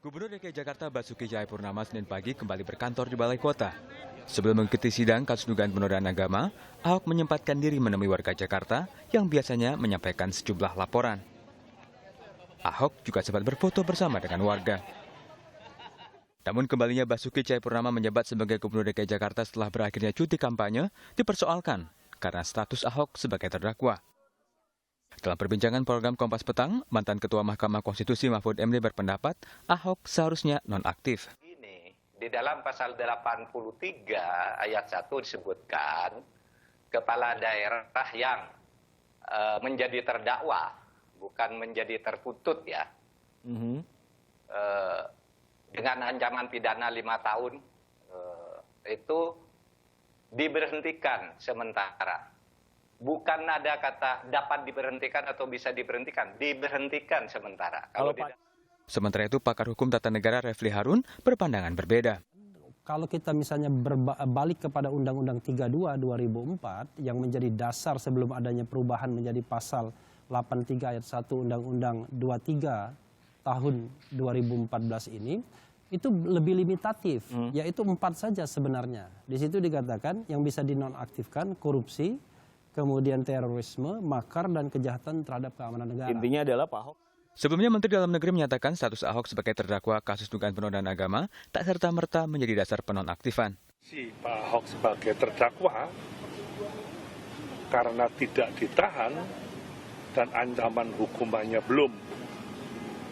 Gubernur DKI Jakarta Basuki Cahayapurnama Senin pagi kembali berkantor di Balai Kota. Sebelum mengikuti sidang kasus dugaan penodaan agama, Ahok menyempatkan diri menemui warga Jakarta yang biasanya menyampaikan sejumlah laporan. Ahok juga sempat berfoto bersama dengan warga. Namun kembalinya Basuki Cahayapurnama menjabat sebagai Gubernur DKI Jakarta setelah berakhirnya cuti kampanye dipersoalkan karena status Ahok sebagai terdakwa. Dalam perbincangan program Kompas Petang, mantan Ketua Mahkamah Konstitusi Mahfud MD berpendapat Ahok seharusnya nonaktif. Di dalam pasal 83 ayat 1 disebutkan kepala daerah yang menjadi terdakwa, bukan menjadi tertuntut ya, dengan ancaman pidana 5 tahun itu diberhentikan sementara. Bukan ada kata dapat diberhentikan atau bisa diberhentikan, diberhentikan sementara. Sementara itu, pakar hukum tata negara Refli Harun berpandangan berbeda. Kalau kita misalnya berbalik kepada Undang-Undang 32 2004 yang menjadi dasar sebelum adanya perubahan menjadi pasal 83 ayat 1 Undang-Undang 23 tahun 2014 ini, itu lebih limitatif, yaitu 4 saja sebenarnya. Di situ dikatakan yang bisa dinonaktifkan korupsi, kemudian terorisme, makar, dan kejahatan terhadap keamanan negara. Intinya adalah Pak Ahok. Sebelumnya Menteri Dalam Negeri menyatakan status Ahok sebagai terdakwa kasus dugaan penodaan agama tak serta-merta menjadi dasar penonaktifan. Si Pak Ahok sebagai terdakwa karena tidak ditahan dan ancaman hukumannya belum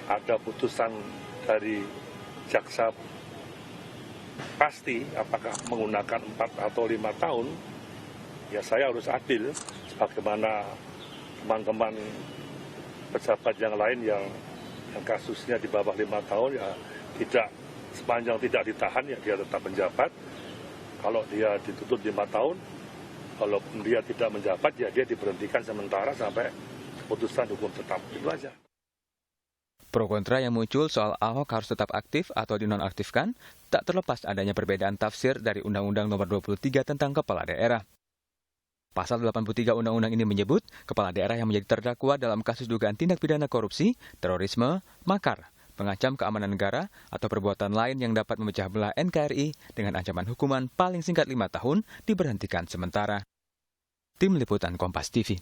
ada putusan dari jaksa pasti apakah menggunakan 4 atau 5 tahun, ya saya harus adil sebagaimana teman-teman pejabat yang lain yang kasusnya di bawah 5 tahun ya tidak, sepanjang tidak ditahan ya dia tetap menjabat. Kalau dia dituntut 5 tahun, kalaupun dia tidak menjabat ya dia diberhentikan sementara sampai putusan hukum tetap. Itu aja. Pro kontra yang muncul soal Ahok harus tetap aktif atau dinonaktifkan tak terlepas adanya perbedaan tafsir dari Undang-Undang Nomor 23 tentang Kepala Daerah. Pasal 83 Undang-Undang ini menyebut kepala daerah yang menjadi terdakwa dalam kasus dugaan tindak pidana korupsi, terorisme, makar, mengancam keamanan negara, atau perbuatan lain yang dapat memecah belah NKRI dengan ancaman hukuman paling singkat 5 tahun diberhentikan sementara. Tim Liputan Kompas TV.